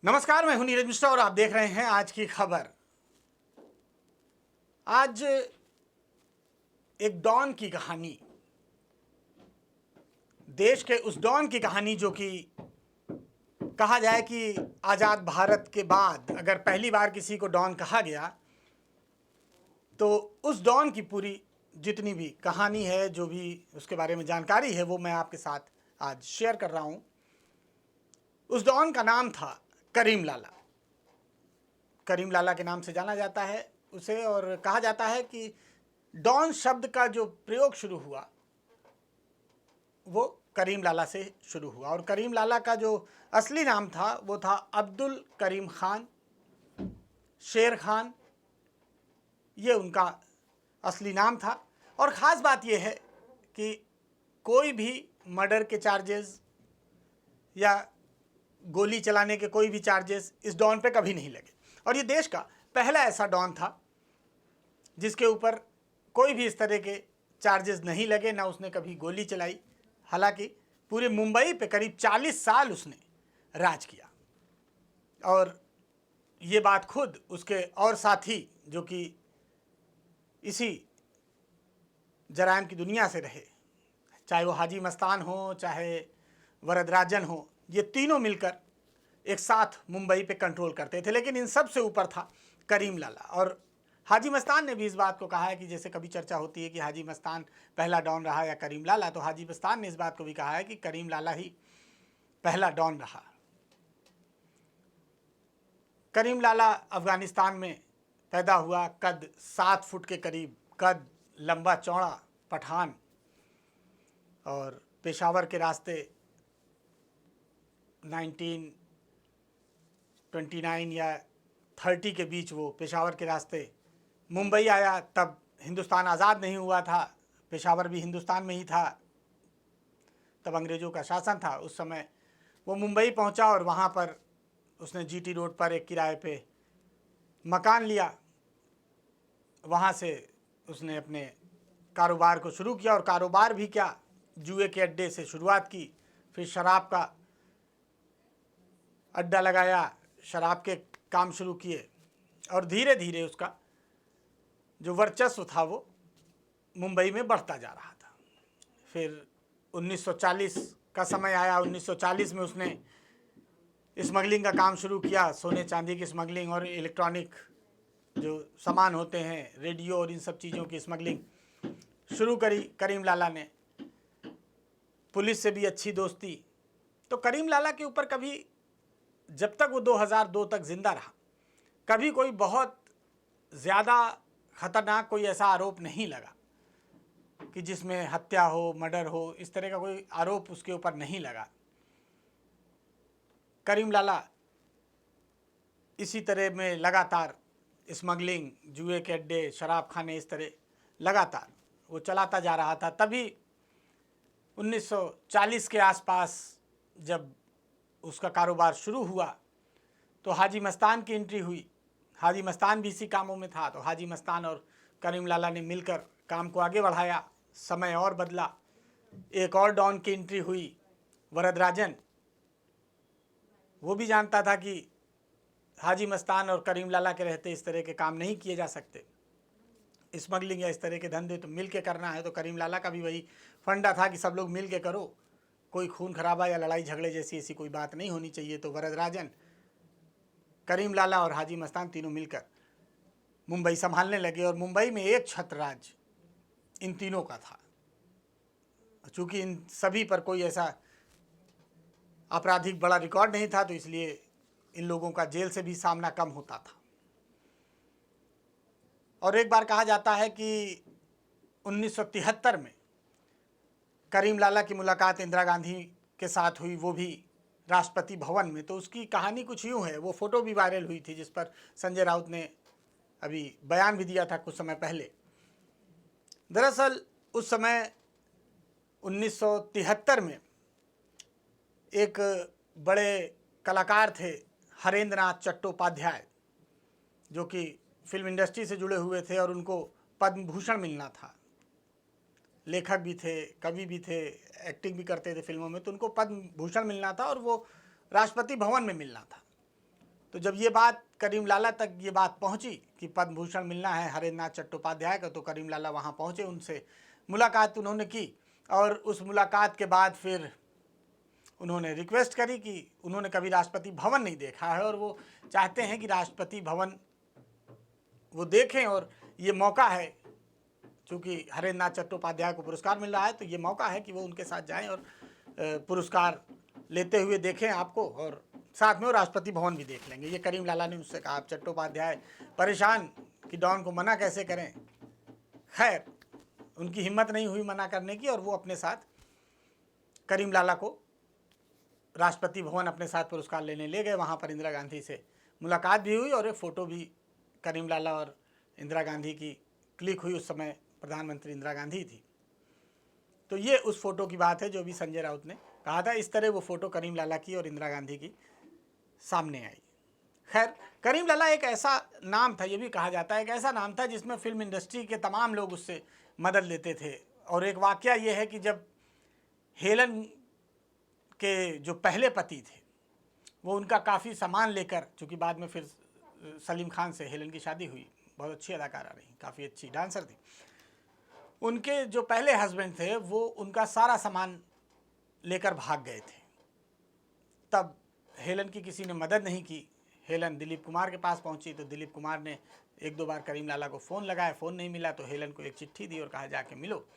नमस्कार, मैं हूं नीरज मिश्रा और आप देख रहे हैं आज की खबर। आज एक डॉन की कहानी, देश के उस डॉन की कहानी जो कि कहा जाए कि आज़ाद भारत के बाद अगर पहली बार किसी को डॉन कहा गया तो उस डॉन की पूरी जितनी भी कहानी है, जो भी उसके बारे में जानकारी है, वो मैं आपके साथ आज शेयर कर रहा हूं। उस डॉन का नाम था करीम लाला। करीम लाला के नाम से जाना जाता है उसे, और कहा जाता है कि डॉन शब्द का जो प्रयोग शुरू हुआ वो करीम लाला से शुरू हुआ। और करीम लाला का जो असली नाम था वो था अब्दुल करीम खान शेर खान, ये उनका असली नाम था। और ख़ास बात यह है कि कोई भी मर्डर के चार्जेस या गोली चलाने के कोई भी चार्जेस इस डॉन पे कभी नहीं लगे। और ये देश का पहला ऐसा डॉन था जिसके ऊपर कोई भी इस तरह के चार्जेस नहीं लगे, ना उसने कभी गोली चलाई। हालांकि पूरे मुंबई पे करीब 40 साल उसने राज किया। और ये बात खुद उसके और साथी जो कि इसी जराइम की दुनिया से रहे, चाहे वो हाजी मस्तान हो, चाहे वरदराजन हो, ये तीनों मिलकर एक साथ मुंबई पे कंट्रोल करते थे। लेकिन इन सब से ऊपर था करीम लाला। और हाजी मस्तान ने भी इस बात को कहा है कि जैसे कभी चर्चा होती है कि हाजी मस्तान पहला डॉन रहा या करीम लाला, तो हाजी मस्तान ने इस बात को भी कहा है कि करीम लाला ही पहला डॉन रहा। करीम लाला अफगानिस्तान में पैदा हुआ, कद 7 फुट के करीब कद, लंबा चौड़ा पठान, और पेशावर के रास्ते 1929 या 30 के बीच वो पेशावर के रास्ते मुंबई आया। तब हिंदुस्तान आज़ाद नहीं हुआ था, पेशावर भी हिंदुस्तान में ही था, तब अंग्रेज़ों का शासन था। उस समय वो मुंबई पहुंचा और वहाँ पर उसने जीटी रोड पर एक किराए पे मकान लिया। वहाँ से उसने अपने कारोबार को शुरू किया, और कारोबार भी क्या, जुए के अड्डे से शुरुआत की, फिर शराब का अड्डा लगाया, शराब के काम शुरू किए, और धीरे धीरे उसका जो वर्चस्व था वो मुंबई में बढ़ता जा रहा था। फिर 1940 का समय आया। 1940 में उसने स्मगलिंग का काम शुरू किया, सोने चांदी की स्मगलिंग और इलेक्ट्रॉनिक जो सामान होते हैं, रेडियो और इन सब चीज़ों की स्मगलिंग शुरू करी करीम लाला ने। पुलिस से भी अच्छी दोस्ती। तो करीम लाला के ऊपर कभी, जब तक वो 2002 तक ज़िंदा रहा, कभी कोई बहुत ज़्यादा ख़तरनाक कोई ऐसा आरोप नहीं लगा कि जिसमें हत्या हो, मर्डर हो, इस तरह का कोई आरोप उसके ऊपर नहीं लगा। करीम लाला इसी तरह में लगातार स्मगलिंग, जुए के अड्डे, शराब खाने, इस तरह लगातार वो चलाता जा रहा था। तभी 1940 के आसपास जब उसका कारोबार शुरू हुआ तो हाजी मस्तान की एंट्री हुई। हाजी मस्तान भी इसी कामों में था, तो हाजी मस्तान और करीम लाला ने मिलकर काम को आगे बढ़ाया। समय और बदला, एक और डॉन की एंट्री हुई, वरदराजन। वो भी जानता था कि हाजी मस्तान और करीम लाला के रहते इस तरह के काम नहीं किए जा सकते, स्मगलिंग या इस तरह के धंधे तो मिल के करना है। तो करीम लाला का भी वही फंडा था कि सब लोग मिल के करो, कोई खून खराबा या लड़ाई झगड़े जैसी ऐसी कोई बात नहीं होनी चाहिए। तो वरदराजन, करीम लाला और हाजी मस्तान तीनों मिलकर मुंबई संभालने लगे। और मुंबई में एक छत्र राज इन तीनों का था। चूँकि इन सभी पर कोई ऐसा आपराधिक बड़ा रिकॉर्ड नहीं था, तो इसलिए इन लोगों का जेल से भी सामना कम होता था। और एक बार कहा जाता है कि 1973 में करीम लाला की मुलाकात इंदिरा गांधी के साथ हुई, वो भी राष्ट्रपति भवन में। तो उसकी कहानी कुछ यूँ है, वो फ़ोटो भी वायरल हुई थी जिस पर संजय राउत ने अभी बयान भी दिया था कुछ समय पहले। दरअसल उस समय 1973 में एक बड़े कलाकार थे, हरेंद्र नाथ चट्टोपाध्याय, जो कि फिल्म इंडस्ट्री से जुड़े हुए थे और उनको पद्म भूषण मिलना था। लेखक भी थे, कवि भी थे, एक्टिंग भी करते थे फिल्मों में, तो उनको पद्म भूषण मिलना था और वो राष्ट्रपति भवन में मिलना था। तो जब ये बात करीम लाला तक ये बात पहुंची कि पद्म भूषण मिलना है हरेंद्र नाथ चट्टोपाध्याय का, तो करीम लाला वहाँ पहुँचे, उनसे मुलाकात उन्होंने की और उस मुलाकात के बाद फिर उन्होंने रिक्वेस्ट करी कि उन्होंने कभी राष्ट्रपति भवन नहीं देखा है और वो चाहते हैं कि राष्ट्रपति भवन वो देखें, और ये मौका है, चूँकि हरेंद्र नाथ चट्टोपाध्याय को पुरस्कार मिल रहा है तो ये मौका है कि वो उनके साथ जाएं और पुरस्कार लेते हुए देखें आपको, और साथ में वो राष्ट्रपति भवन भी देख लेंगे। ये करीम लाला ने उससे कहा। आप चट्टोपाध्याय परेशान कि डॉन को मना कैसे करें। खैर, उनकी हिम्मत नहीं हुई मना करने की और वो अपने साथ करीम लाला को राष्ट्रपति भवन अपने साथ पुरस्कार लेने ले गए। वहाँ पर इंदिरा गांधी से मुलाकात भी हुई और एक फ़ोटो भी करीम लाला और इंदिरा गांधी की क्लिक हुई। उस समय प्रधानमंत्री इंदिरा गांधी थी। तो ये उस फ़ोटो की बात है जो भी संजय राउत ने कहा था। इस तरह वो फ़ोटो करीम लाला की और इंदिरा गांधी की सामने आई। खैर, करीम लाला एक ऐसा नाम था, ये भी कहा जाता है, एक ऐसा नाम था जिसमें फिल्म इंडस्ट्री के तमाम लोग उससे मदद लेते थे। और एक वाक़या ये है कि जब हेलन के जो पहले पति थे वो उनका काफ़ी सामान लेकर, चूँकि बाद में फिर सलीम खान से हेलन की शादी हुई, बहुत अच्छी अदाकारा रही, काफ़ी अच्छी डांसर थी, उनके जो पहले हस्बैंड थे वो उनका सारा सामान लेकर भाग गए थे। तब हेलन की किसी ने मदद नहीं की। हेलन दिलीप कुमार के पास पहुंची तो दिलीप कुमार ने एक दो बार करीम लाला को फ़ोन लगाया, फ़ोन नहीं मिला तो हेलन को एक चिट्ठी दी और कहा जाके मिलो।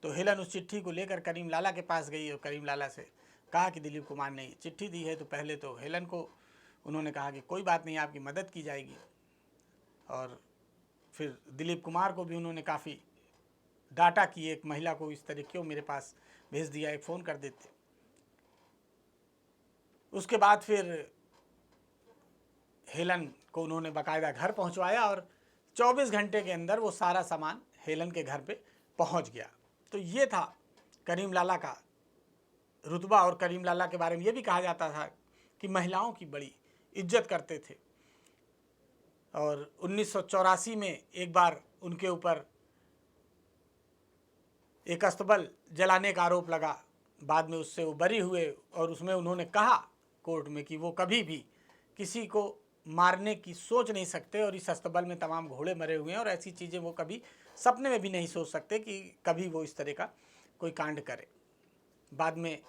तो हेलन उस चिट्ठी को लेकर करीम लाला के पास गई और करीम लाला से कहा कि दिलीप कुमार ने चिट्ठी दी है। तो पहले तो हेलन को उन्होंने कहा कि कोई बात नहीं, आपकी मदद की जाएगी, और फिर दिलीप कुमार को भी उन्होंने काफ़ी डाटा कि एक महिला को इस तरह क्यों मेरे पास भेज दिया, एक फ़ोन कर देते। उसके बाद फिर हेलन को उन्होंने बाकायदा घर पहुंचवाया और 24 घंटे के अंदर वो सारा सामान हेलन के घर पे पहुंच गया। तो ये था करीम लाला का रुतबा। और करीम लाला के बारे में ये भी कहा जाता था कि महिलाओं की बड़ी इज्जत करते थे। और 1984 में एक बार उनके ऊपर एक अस्तबल जलाने का आरोप लगा, बाद में उससे वो बरी हुए और उसमें उन्होंने कहा कोर्ट में कि वो कभी भी किसी को मारने की सोच नहीं सकते और इस अस्तबल में तमाम घोड़े मरे हुए हैं और ऐसी चीज़ें वो कभी सपने में भी नहीं सोच सकते कि कभी वो इस तरह का कोई कांड करे। बाद में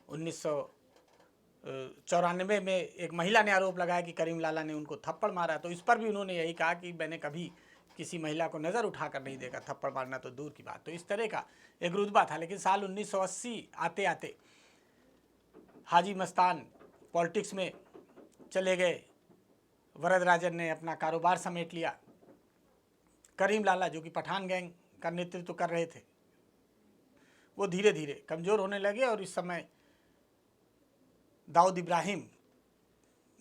1994 में एक महिला ने आरोप लगाया कि करीम लाला ने उनको थप्पड़ मारा, तो इस पर भी उन्होंने यही कहा कि मैंने कभी किसी महिला को नज़र उठाकर नहीं देखा, थप्पड़ मारना तो दूर की बात। तो इस तरह का एक रुतबा था। लेकिन साल 1980 आते आते हाजी मस्तान पॉलिटिक्स में चले गए, वरदराजन ने अपना कारोबार समेट लिया। करीम लाला जो कि पठान गैंग का नेतृत्व कर रहे थे वो धीरे धीरे कमज़ोर होने लगे और इस समय दाऊद इब्राहिम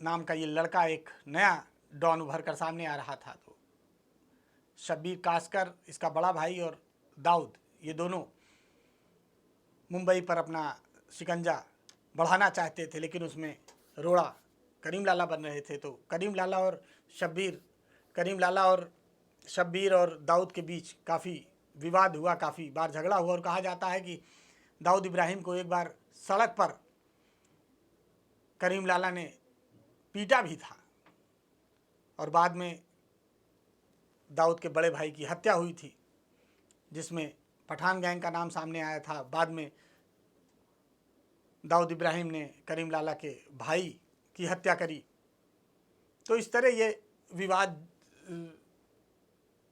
नाम का ये लड़का एक नया डॉन उभर कर सामने आ रहा था। तो शब्बीर कासकर इसका बड़ा भाई और दाऊद, ये दोनों मुंबई पर अपना शिकंजा बढ़ाना चाहते थे, लेकिन उसमें रोड़ा करीम लाला बन रहे थे। तो करीम लाला और शब्बीर और दाऊद के बीच काफ़ी विवाद हुआ, काफ़ी बार झगड़ा हुआ और कहा जाता है कि दाऊद इब्राहिम को एक बार सड़क पर करीम लाला ने पीटा भी था और बाद में दाऊद के बड़े भाई की हत्या हुई थी जिसमें पठान गैंग का नाम सामने आया था। बाद में दाऊद इब्राहिम ने करीम लाला के भाई की हत्या करी। तो इस तरह ये विवाद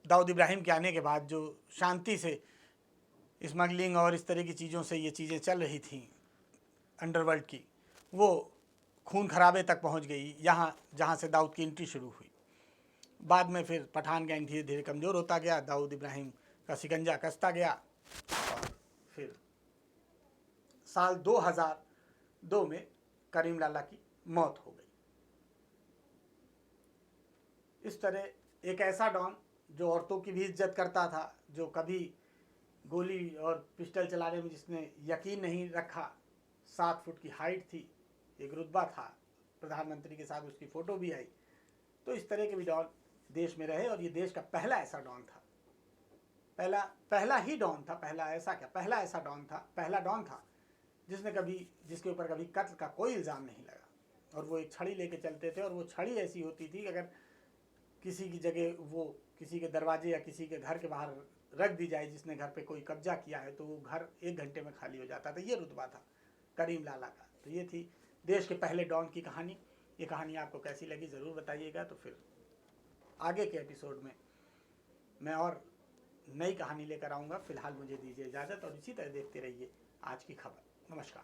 दाऊद इब्राहिम के आने के बाद जो शांति से स्मगलिंग और इस तरह की चीज़ों से ये चीज़ें चल रही थी अंडरवर्ल्ड की, वो खून खराबे तक पहुंच गई यहाँ जहाँ से दाऊद की एंट्री शुरू हुई। बाद में फिर पठान गैंग धीरे धीरे कमज़ोर होता गया, दाऊद इब्राहिम का शिकंजा कसता गया और फिर साल 2002 में करीम लाला की मौत हो गई। इस तरह एक ऐसा डॉन जो औरतों की भी इज्जत करता था, जो कभी गोली और पिस्टल चलाने में जिसने यकीन नहीं रखा, 7 फुट की हाइट थी, एक रुतबा था, प्रधानमंत्री के साथ उसकी फ़ोटो भी आई। तो इस तरह के भी डॉन देश में रहे और ये देश का पहला ऐसा डॉन था, पहला ही डॉन था, पहला ऐसा डॉन था जिसके ऊपर कभी कत्ल का कोई इल्ज़ाम नहीं लगा। और वो एक छड़ी लेके चलते थे, और वो छड़ी ऐसी होती थी कि अगर किसी की जगह वो किसी के दरवाजे या किसी के घर के बाहर रख दी जाए, जिसने घर पे कोई कब्जा किया है, तो वो घर 1 घंटे में खाली हो जाता था। ये रुतबा था करीम लाला का। तो ये थी देश के पहले डॉन की कहानी। ये कहानी आपको कैसी लगी ज़रूर बताइएगा। तो फिर आगे के एपिसोड में मैं और नई कहानी लेकर आऊँगा। फ़िलहाल मुझे दीजिए इजाज़त, और इसी तरह देखते रहिए आज की खबर। नमस्कार।